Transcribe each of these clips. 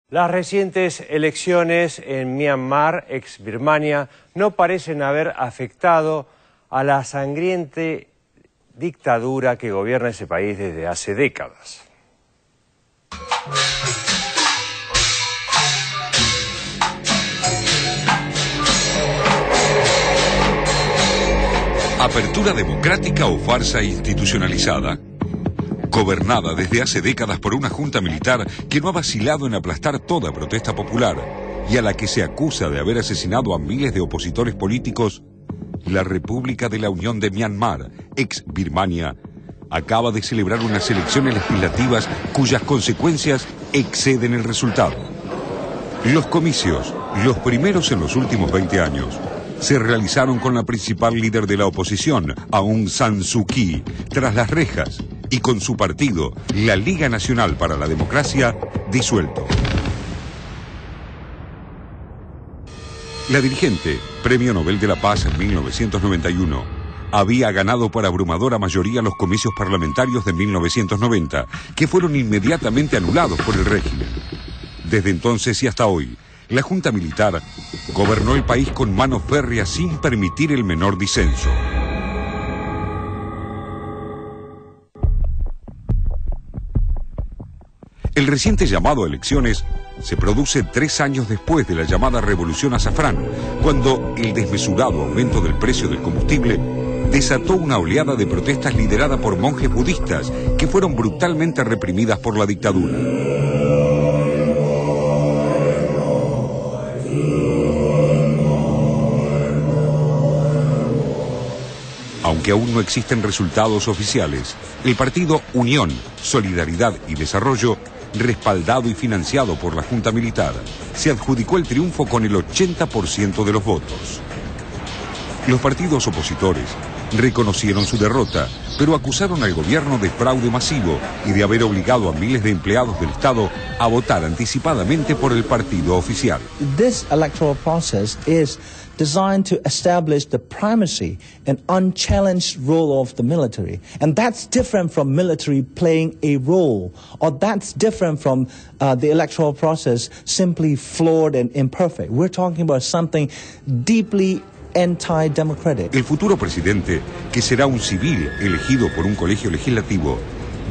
Las recientes elecciones en Myanmar, ex Birmania, no parecen haber afectado a la sangrienta dictadura que gobierna ese país desde hace décadas. Apertura democrática o farsa institucionalizada. Gobernada desde hace décadas por una junta militar que no ha vacilado en aplastar toda protesta popular y a la que se acusa de haber asesinado a miles de opositores políticos, la República de la Unión de Myanmar, ex Birmania, acaba de celebrar unas elecciones legislativas cuyas consecuencias exceden el resultado. Los comicios, los primeros en los últimos 20 años, se realizaron con la principal líder de la oposición, Aung San Suu Kyi, tras las rejas, y con su partido, la Liga Nacional para la Democracia, disuelto. La dirigente, Premio Nobel de la Paz en 1991, había ganado por abrumadora mayoría los comicios parlamentarios de 1990, que fueron inmediatamente anulados por el régimen. Desde entonces y hasta hoy, la junta militar gobernó el país con mano férrea sin permitir el menor disenso. El reciente llamado a elecciones se produce 3 años después de la llamada Revolución Azafrán, cuando el desmesurado aumento del precio del combustible desató una oleada de protestas liderada por monjes budistas que fueron brutalmente reprimidas por la dictadura. Aunque aún no existen resultados oficiales, el partido Unión, Solidaridad y Desarrollo, respaldado y financiado por la junta militar, se adjudicó el triunfo con el 80% de los votos. Los partidos opositores reconocieron su derrota, pero acusaron al gobierno de fraude masivo y de haber obligado a miles de empleados del Estado a votar anticipadamente por el partido oficial. This electoral process is designed to establish the primacy and unchallenged role of the military. And that's different from military playing a role, or that's different from the electoral process simply flawed and imperfect. We're talking about something deeply anti-democratic. El futuro presidente, que será un civil elegido por un colegio legislativo,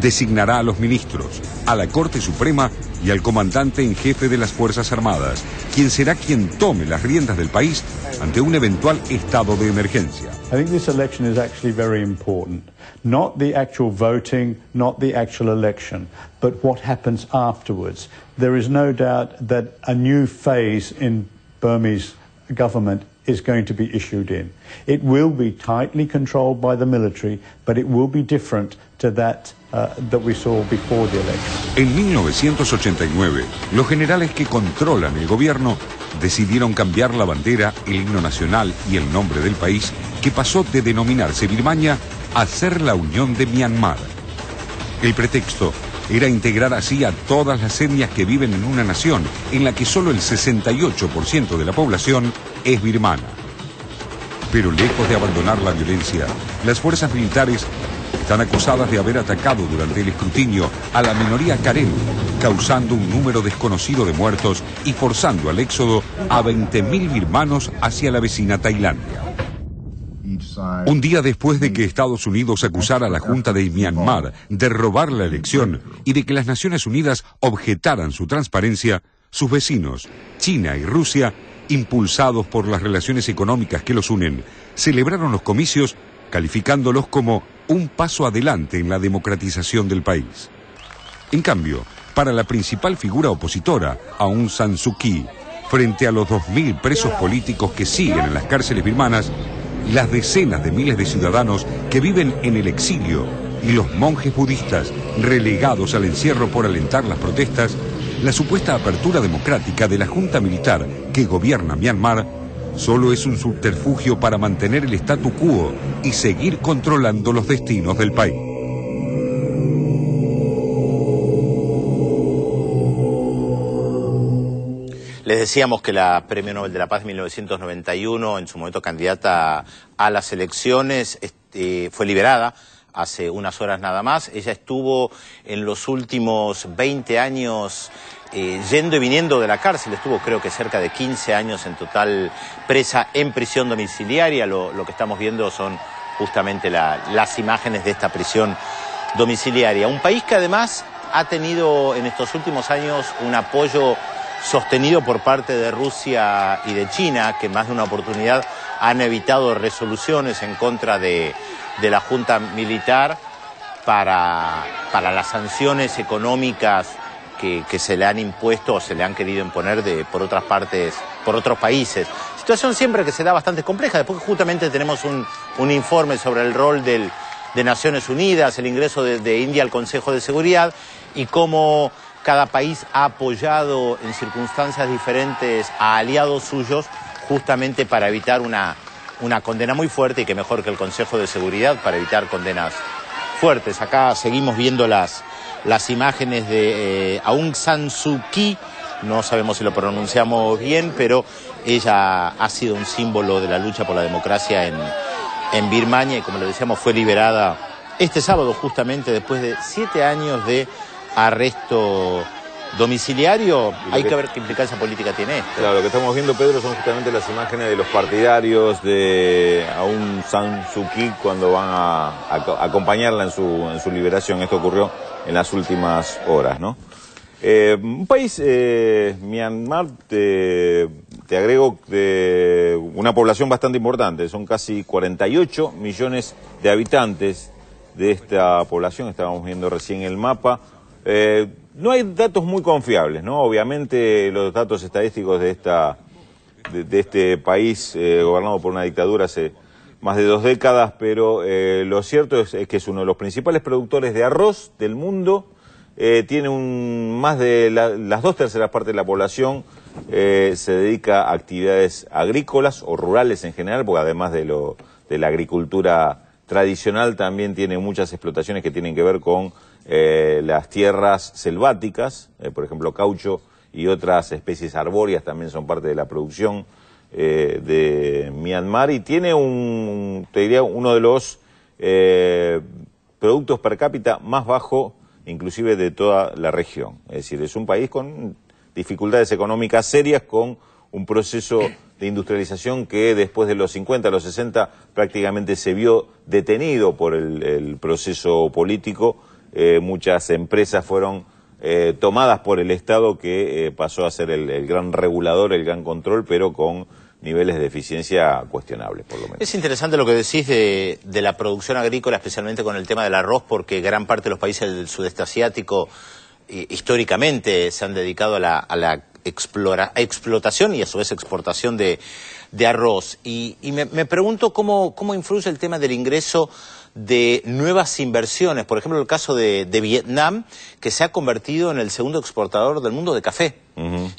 designará a los ministros, a la Corte Suprema y al comandante en jefe de las Fuerzas Armadas, quien será quien tome las riendas del país ante un eventual estado de emergencia. I think this election is actually very important. Not the actual voting, not the actual election, but what happens afterwards. There is no doubt that a new phase in Burmese government is going to be issued in. It will be tightly controlled by the military, but it will be different to that we saw before the election. En 1989, los generales que controlan el gobierno decidieron cambiar la bandera, el himno nacional y el nombre del país, que pasó de denominarse Birmania a ser la Unión de Myanmar. El pretexto era integrar así a todas las etnias que viven en una nación en la que solo el 68% de la población es birmana. Pero lejos de abandonar la violencia, las fuerzas militares están acusadas de haber atacado durante el escrutinio a la minoría karen, causando un número desconocido de muertos y forzando al éxodo a 20.000 birmanos hacia la vecina Tailandia. Un día después de que Estados Unidos acusara a la Junta de Myanmar de robar la elección y de que las Naciones Unidas objetaran su transparencia, sus vecinos, China y Rusia, impulsados por las relaciones económicas que los unen, celebraron los comicios calificándolos como un paso adelante en la democratización del país. En cambio, para la principal figura opositora, Aung San Suu Kyi, frente a los 2.000 presos políticos que siguen en las cárceles birmanas, las decenas de miles de ciudadanos que viven en el exilio y los monjes budistas relegados al encierro por alentar las protestas, la supuesta apertura democrática de la junta militar que gobierna Myanmar solo es un subterfugio para mantener el statu quo y seguir controlando los destinos del país. Les decíamos que la Premio Nobel de la Paz 1991, en su momento candidata a las elecciones, fue liberada hace unas horas nada más. Ella estuvo en los últimos 20 años yendo y viniendo de la cárcel. Estuvo creo que cerca de 15 años en total presa en prisión domiciliaria. Lo que estamos viendo son justamente las imágenes de esta prisión domiciliaria. Un país que además ha tenido en estos últimos años un apoyo sostenido por parte de Rusia y de China, que en más de una oportunidad han evitado resoluciones en contra de la junta militar para las sanciones económicas que se le han impuesto o se le han querido imponer por otras partes, por otros países. Situación siempre que se da bastante compleja. Después justamente tenemos un informe sobre el rol de Naciones Unidas, el ingreso de India al Consejo de Seguridad y cómo cada país ha apoyado en circunstancias diferentes a aliados suyos justamente para evitar una condena muy fuerte, y que mejor que el Consejo de Seguridad para evitar condenas fuertes. Acá seguimos viendo las imágenes de Aung San Suu Kyi, no sabemos si lo pronunciamos bien, pero ella ha sido un símbolo de la lucha por la democracia en Birmania, y como le decíamos fue liberada este sábado justamente después de 7 años de arresto domiciliario. Hay que ver qué implicancia política tiene esto. Claro, lo que estamos viendo, Pedro, son justamente las imágenes de los partidarios de Aung San Suu Kyi cuando van a acompañarla en su liberación. Esto ocurrió en las últimas horas, ¿no? Un país, Myanmar, te agrego, de una población bastante importante. Son casi 48 millones de habitantes de esta población. Estábamos viendo recién el mapa. No hay datos muy confiables, ¿no? Obviamente los datos estadísticos de este país gobernado por una dictadura hace más de 2 décadas, pero lo cierto es que es uno de los principales productores de arroz del mundo. Tiene más de las 2/3 partes de la población se dedica a actividades agrícolas o rurales en general, porque además de la agricultura tradicional también tiene muchas explotaciones que tienen que ver con las tierras selváticas, por ejemplo caucho y otras especies arbóreas también son parte de la producción de Myanmar, y tiene te diría, uno de los productos per cápita más bajo inclusive de toda la región. Es decir, es un país con dificultades económicas serias, con un proceso de industrialización que después de los 50, los 60 prácticamente se vio detenido por el proceso político. Muchas empresas fueron tomadas por el Estado, que pasó a ser el gran regulador, el gran control, pero con niveles de eficiencia cuestionables, por lo menos. Es interesante lo que decís de la producción agrícola, especialmente con el tema del arroz, porque gran parte de los países del sudeste asiático históricamente se han dedicado a la explotación y a su vez exportación de arroz. Y me pregunto cómo influye el tema del ingreso de nuevas inversiones. Por ejemplo, el caso de Vietnam, que se ha convertido en el segundo exportador del mundo de café.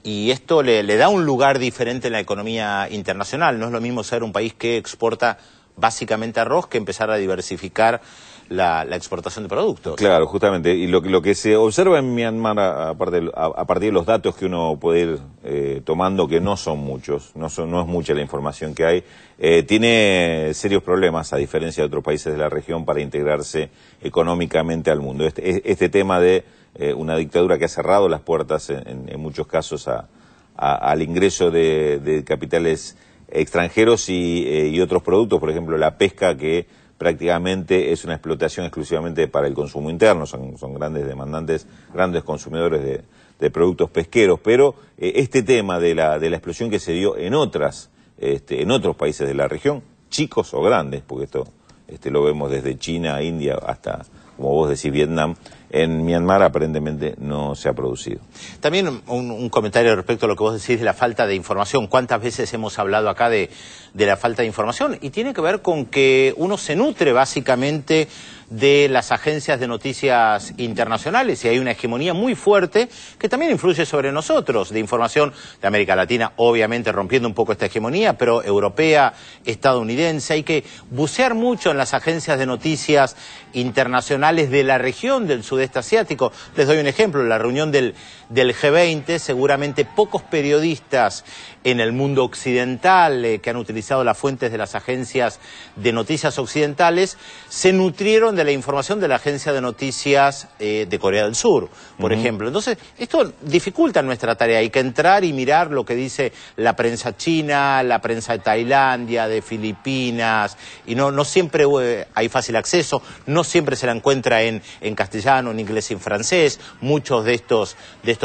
Y esto le da un lugar diferente en la economía internacional. No es lo mismo ser un país que exporta básicamente arroz que empezar a diversificar la exportación de productos. Claro, justamente. Y lo que se observa en Myanmar, a partir de los datos que uno puede ir tomando, que no son muchos, no es mucha la información que hay, tiene serios problemas, a diferencia de otros países de la región, para integrarse económicamente al mundo. Este tema de una dictadura que ha cerrado las puertas en muchos casos al ingreso de capitales extranjeros y otros productos, por ejemplo la pesca, que prácticamente es una explotación exclusivamente para el consumo interno, son grandes demandantes, grandes consumidores de productos pesqueros, pero este tema de la explosión que se dio en otros países de la región, chicos o grandes, porque esto lo vemos desde China, India, hasta, como vos decís, Vietnam, en Myanmar aparentemente no se ha producido. También un comentario respecto a lo que vos decís de la falta de información. ¿Cuántas veces hemos hablado acá de la falta de información? Y tiene que ver con que uno se nutre básicamente de las agencias de noticias internacionales, y hay una hegemonía muy fuerte que también influye sobre nosotros, de información de América Latina, obviamente rompiendo un poco esta hegemonía, pero europea, estadounidense. Hay que bucear mucho en las agencias de noticias internacionales de la región del sudeste asiático. Les doy un ejemplo: la reunión del G20, seguramente pocos periodistas en el mundo occidental que han utilizado las fuentes de las agencias de noticias occidentales se nutrieron de de la información de la agencia de noticias de Corea del Sur, por ejemplo. Entonces, esto dificulta nuestra tarea. Hay que entrar y mirar lo que dice la prensa china, la prensa de Tailandia, de Filipinas, y no siempre hay fácil acceso, no siempre se la encuentra en castellano, en inglés y en francés. Muchos de estos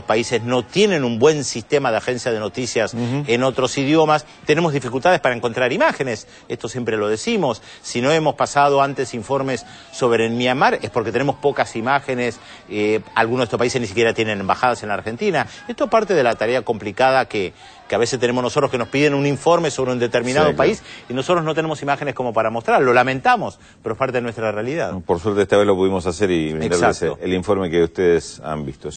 países no tienen un buen sistema de agencia de noticias en otros idiomas. Tenemos dificultades para encontrar imágenes, esto siempre lo decimos. Si no hemos pasado antes informes sobre Myanmar es porque tenemos pocas imágenes, algunos de estos países ni siquiera tienen embajadas en la Argentina. Esto es parte de la tarea complicada que a veces tenemos nosotros, que nos piden un informe sobre un determinado país y nosotros no tenemos imágenes como para mostrar. Lo lamentamos, pero es parte de nuestra realidad. Por suerte esta vez lo pudimos hacer y brindarles el informe que ustedes han visto.